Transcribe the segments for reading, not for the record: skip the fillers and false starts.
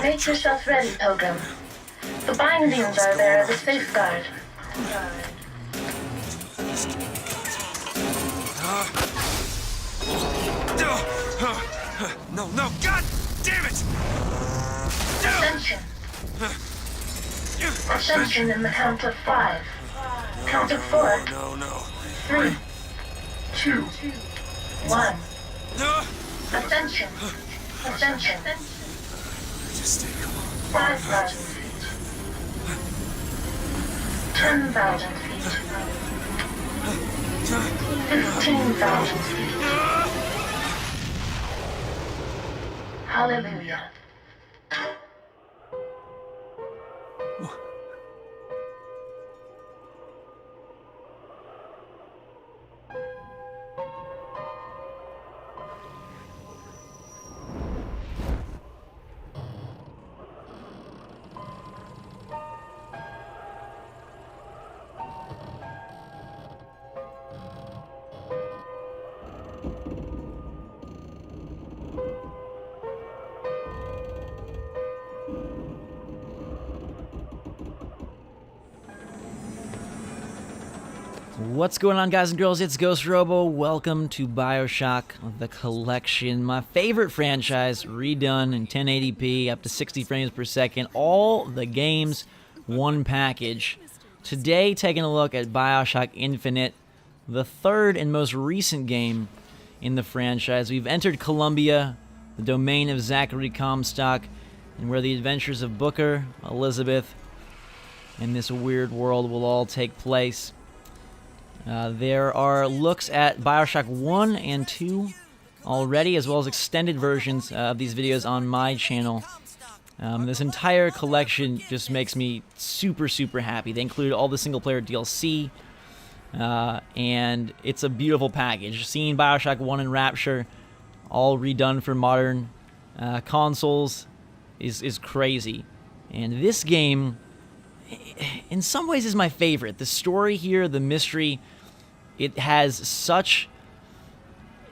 Make yourself ready, Pilgrim. The bindings are there as a safeguard. No, God damn it! Ascension. Ascension in the count of 5. Count of 4. No. 3, 2, 1. Ascension. Ascension. Just stay calm. 5,000 feet. 10,000 feet. 15,000 feet. Hallelujah. What's going on, guys and girls? It's Ghost Robo. Welcome to Bioshock, the collection. My favorite franchise, redone in 1080p, up to 60 frames per second. All the games, one package. Today, taking a look at Bioshock Infinite, the third and most recent game in the franchise. We've entered Columbia, the domain of Zachary Comstock, and where the adventures of Booker, Elizabeth, and this weird world will all take place. There are looks at Bioshock 1 and 2 already, as well as extended versions of these videos on my channel. This entire collection just makes me super, super happy. They include all the single-player DLC, and it's a beautiful package. Seeing Bioshock 1 and Rapture all redone for modern consoles is crazy. And this game, in some ways, is my favorite. The story here, the mystery, it has such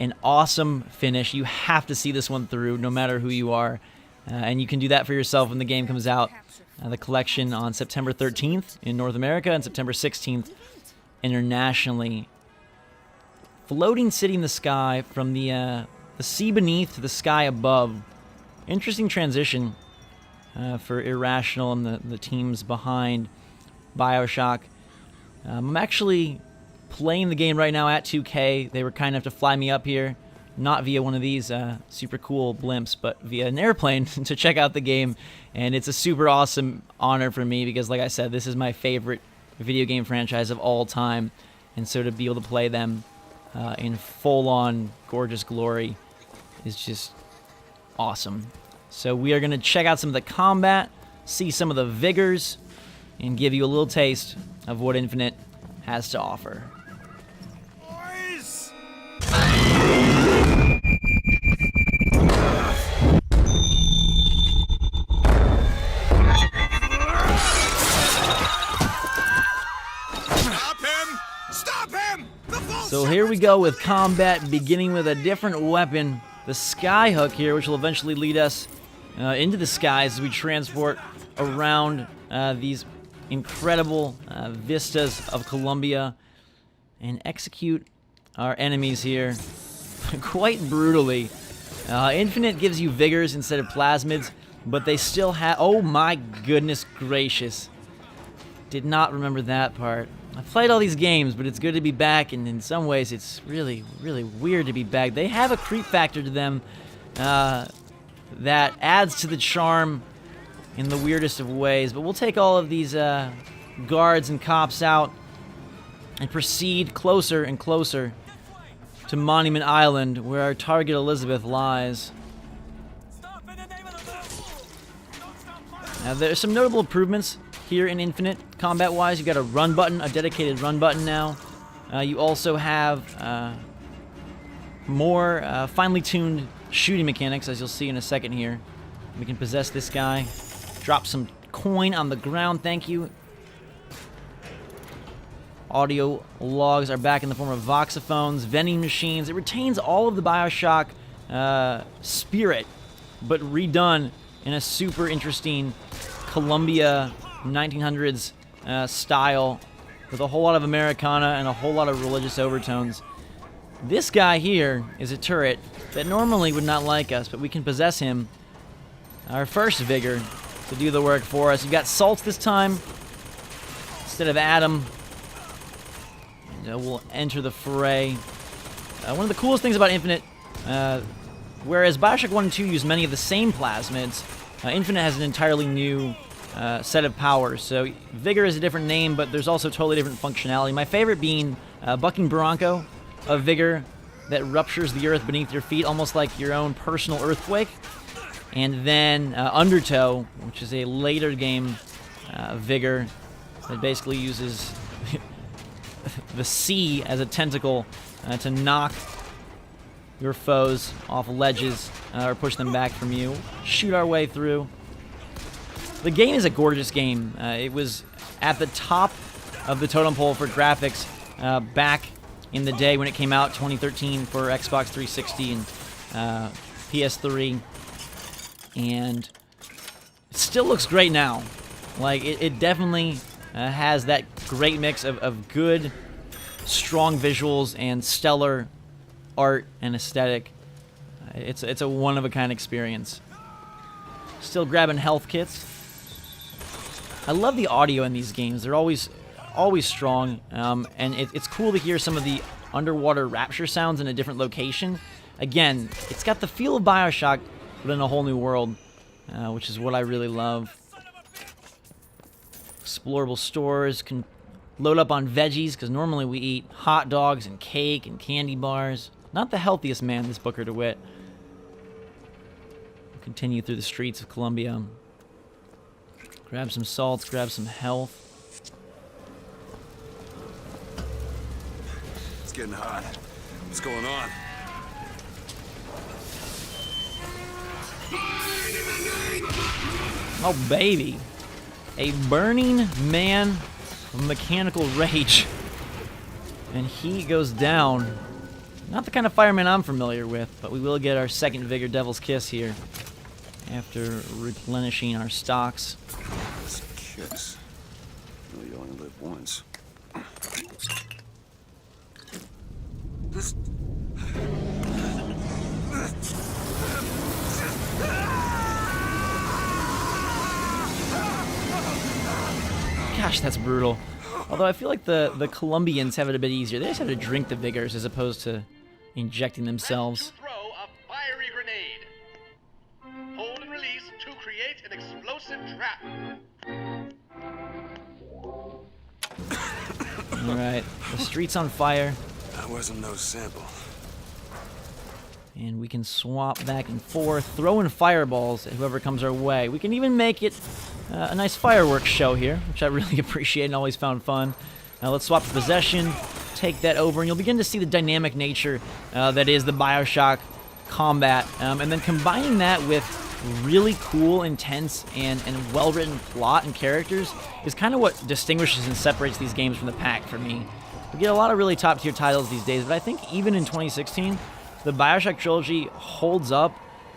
an awesome finish. You have to see this one through, no matter who you are. And you can do that for yourself when the game comes out. The collection on September 13th in North America and September 16th internationally. Floating city in the sky, from the sea beneath to the sky above. Interesting transition for Irrational and the teams behind Bioshock. I'm actually playing the game right now at 2K. They were kind enough to fly me up here, not via one of these super cool blimps, but via an airplane to check out the game. And it's a super awesome honor for me because, like I said, this is my favorite video game franchise of all time. And so to be able to play them in full-on gorgeous glory is just awesome. So we are going to check out some of the combat, see some of the vigors, and give you a little taste of what Infinite has to offer. Boys! Stop him! So here we go with combat, beginning with a different weapon, the Skyhook here, which will eventually lead us into the skies as we transport around these incredible vistas of Columbia and execute our enemies here quite brutally. Infinite gives you vigors instead of plasmids, but they still have... Oh my goodness gracious. Did not remember that part. I've played all these games, but it's good to be back, and in some ways it's really, really weird to be back. They have a creep factor to them that adds to the charm in the weirdest of ways, but we'll take all of these guards and cops out and proceed closer and closer to Monument Island, where our target Elizabeth lies. Now, there's some notable improvements here in Infinite, combat-wise. You've got a run button, a dedicated run button now. You also have more finely tuned shooting mechanics, as you'll see in a second here. We can possess this guy. Drop some coin on the ground, thank you. Audio logs are back in the form of voxophones, vending machines. It retains all of the Bioshock spirit, but redone in a super interesting Columbia 1900s style with a whole lot of Americana and a whole lot of religious overtones. This guy here is a turret that normally would not like us, but we can possess him, our first Vigor, to do the work for us. You've got Salts this time instead of Adam. And, we'll enter the fray. One of the coolest things about Infinite, whereas Bioshock 1 and 2 use many of the same plasmids, Infinite has an entirely new set of powers. So Vigor is a different name, but there's also totally different functionality. My favorite being Bucking Bronco, a Vigor that ruptures the earth beneath your feet, almost like your own personal earthquake. And then Undertow, which is a later game Vigor that basically uses the sea as a tentacle to knock your foes off ledges or push them back from you. Shoot our way through. The game is a gorgeous game. It was at the top of the totem pole for graphics back in the day when it came out, 2013, for Xbox 360 and PS3. And it still looks great now. Like, it definitely has that great mix of good, strong visuals and stellar art and aesthetic. It's a one-of-a-kind experience. Still grabbing health kits. I love the audio in these games. They're always strong, and it's cool to hear some of the underwater rapture sounds in a different location. Again, it's got the feel of Bioshock, but in a whole new world, which is what I really love. Explorable stores, can load up on veggies, because normally we eat hot dogs and cake and candy bars. Not the healthiest man, this Booker DeWitt. Continue through the streets of Columbia. Grab some salts, grab some health. It's getting hot. What's going on? Oh, baby. A burning man of mechanical rage. And he goes down. Not the kind of fireman I'm familiar with, but we will get our second Vigor Devil's Kiss here after replenishing our stocks. It's a kiss. Well, you only live once. This... Gosh, that's brutal. Although I feel like the Colombians have it a bit easier. They just have to drink the Vigors as opposed to injecting themselves. Throw a fiery grenade. Hold and release to create an explosive trap. Alright, the street's on fire. That wasn't no sample. And we can swap back and forth, throwing fireballs at whoever comes our way. We can even make it a nice fireworks show here, which I really appreciate and always found fun. Now let's swap to possession, take that over, and you'll begin to see the dynamic nature that is the Bioshock combat. And then combining that with really cool, intense, and well-written plot and characters is kind of what distinguishes and separates these games from the pack for me. We get a lot of really top-tier titles these days, but I think even in 2016, the Bioshock trilogy holds up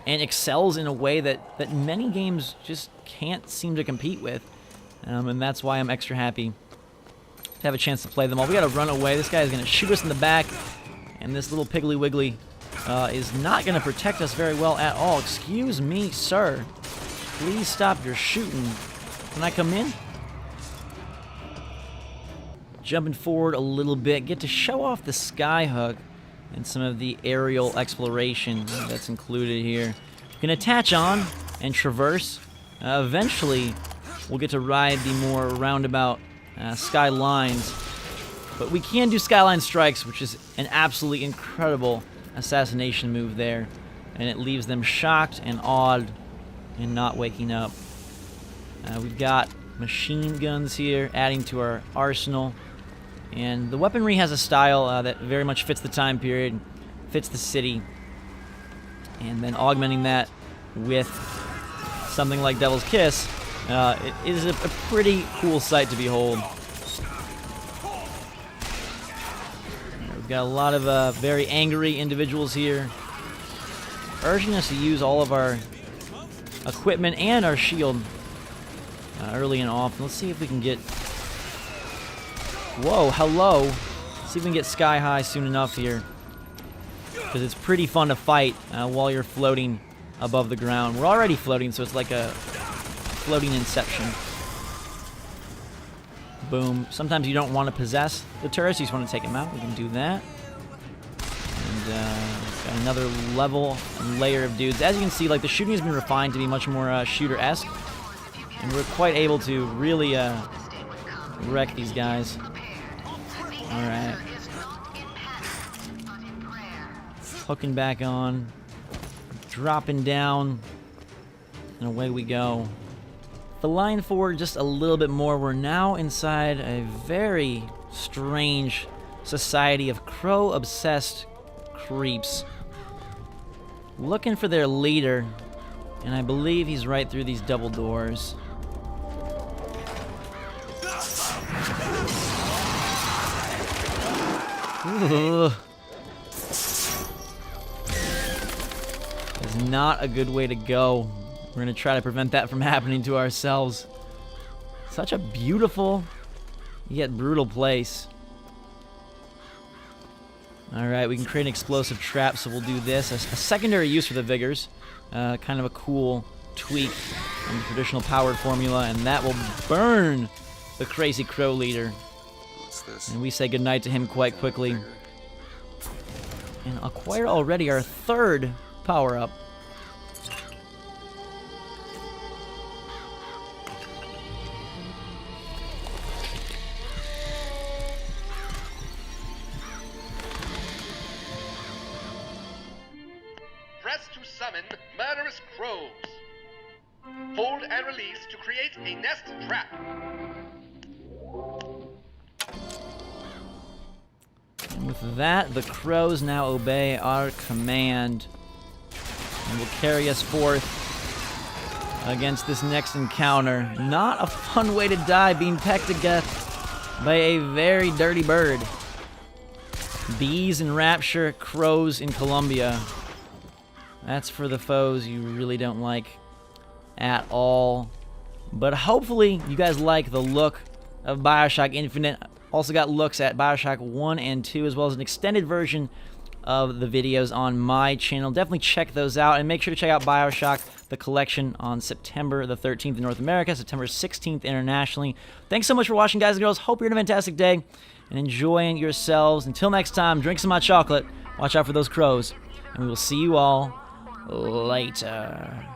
and excels in a way that many games just can't seem to compete with. And that's why I'm extra happy to have a chance to play them all. We gotta run away. This guy is gonna shoot us in the back, and this little Piggly Wiggly is not gonna protect us very well at all. Excuse me, sir. Please stop your shooting. Can I come in? Jumping forward a little bit, get to show off the skyhook and some of the aerial exploration that's included here. You can attach on and traverse. Eventually, we'll get to ride the more roundabout skylines, but we can do skyline strikes, which is an absolutely incredible assassination move there, and it leaves them shocked and awed and not waking up. We've got machine guns here, adding to our arsenal. And the weaponry has a style that very much fits the time period, fits the city, and then augmenting that with something like Devil's Kiss it is a pretty cool sight to behold. We've got a lot of very angry individuals here, urging us to use all of our equipment and our shield early and often. Let's see if we can get... Whoa, hello. Let's see if we can get sky high soon enough here. Because it's pretty fun to fight while you're floating above the ground. We're already floating, so it's like a floating inception. Boom. Sometimes you don't want to possess the turrets, you just want to take them out. We can do that. And got another level and layer of dudes. As you can see, like, the shooting has been refined to be much more shooter-esque. And we're quite able to really wreck these guys. Alright. Hooking back on. Dropping down. And away we go. The line forward just a little bit more. We're now inside a very strange society of crow-obsessed creeps. Looking for their leader. And I believe he's right through these double doors. Ugh. Is not a good way to go. We're going to try to prevent that from happening to ourselves. Such a beautiful, yet brutal place. Alright, we can create an explosive trap, so we'll do this. A secondary use for the vigors. Kind of a cool tweak on the traditional powered formula, and that will burn the crazy crow leader. What's this? And we say goodnight to him quite quickly. And acquire already our third power-up. Press to summon murderous crows. Hold and release to create a nest trap. And with that, the crows now obey our command and will carry us forth against this next encounter. Not a fun way to die, being pecked to death by a very dirty bird. Bees in Rapture, crows in Columbia. That's for the foes you really don't like at all. But hopefully you guys like the look of Bioshock Infinite. Also got looks at Bioshock 1 and 2, as well as an extended version of the videos on my channel. Definitely check those out, and make sure to check out Bioshock, the collection, on September the 13th in North America, September 16th internationally. Thanks so much for watching, guys and girls. Hope you're having a fantastic day and enjoying yourselves. Until next time, drink some hot chocolate. Watch out for those crows, and we will see you all later.